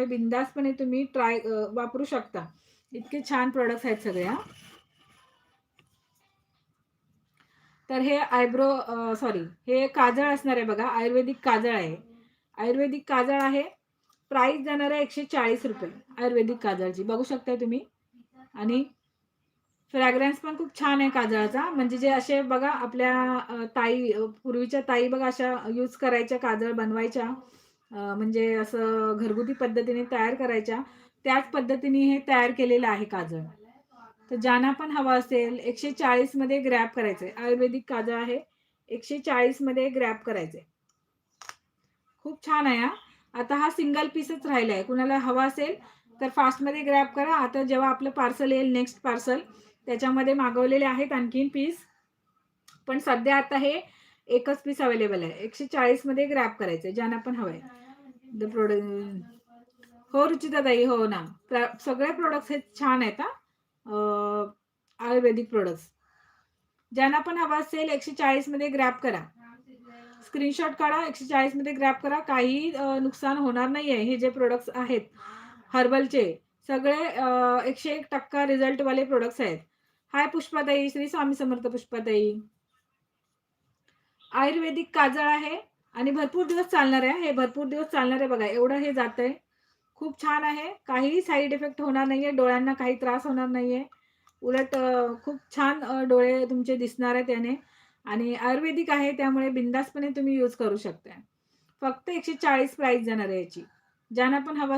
त्यामुळे बिंदासपणे तुम्ही वापरू शकता. इतके छान प्रोडक्ट्स आहेत सगळे हां. तर हे सॉरी, हे काजळ असणार आहे बघा, आयुर्वेदिक काजळ आहे. आयुर्वेदिक काजळ आहे. प्राइस जाणार आहे ₹140 आयुर्वेदिक काजळची. बघू शकताय तुम्ही. आणि फ्रॅग्रन्स पण खूप छान आहे काजळाचा. म्हणजे जे असे बघा आपल्या पूर्वीच्या ताई बघा अशा यूज करायच्या, काजळ बनवायच्या. म्हणजे असं घरगुती पद्धतीने तयार करायच्या. त्याच पद्धतीने हे तयार केलेलं आहे काजळ. तर ज्यांना पण हवं असेल 140 मध्ये ग्रॅब करायचंय. आयुर्वेदिक काजळ आहे. 140 मध्ये ग्रॅब करायचंय. खूप छान आहे हां. आता हा सिंगल पीसच राहिलाय. कुणाला हवा असेल तर फास्टमध्ये ग्रॅब करा. आता जेव्हा आपलं पार्सल येईल, नेक्स्ट पार्सल, त्याच्यामध्ये मागवलेले आहेत आणखीन पीस. पण सध्या आता हे एकच पीस अवेलेबल आहे. 140 मध्ये ग्रॅब करायचंय ज्यांना पण हवंय. द प्रोडक्ट हो रुचिताताई, हो ना. सगळे प्रोडक्ट्स हे छान आहेत हां. आयुर्वेदिक प्रोडक्ट्स. ज्यांना पण हवा असेल 140 मध्ये ग्रॅब करा. स्क्रीनशॉट काढा, 140 मध्ये ग्रॅब करा. काही नुकसान होणार नाहीये. हे जे प्रोडक्ट्स आहेत हर्बलचे, सगळे 101% रिझल्टवाले प्रोडक्ट्स आहेत. हाय पुष्पाताई, श्री स्वामी समर्थ पुष्पाताई. आयुर्वेदिक काजळ आहे आणि भरपूर दिवस चालणार आहे. हे भरपूर दिवस चालणार आहे बघा. एवढं हे जातंय. खूप छान आहे. काहीही साइड इफेक्ट होणार नाहीये. डोळ्यांना काही त्रास होणार नाहीये. उलट खूप छान डोळे तुमचे दिसणार आहेत त्याने. आणि आयुर्वेदिक आहे त्यामुळे बिनधास्तपणे तुम्ही यूज करू शकता. फक्त 140 प्राइस जाणार आहे याची. ज्यांना पण हवं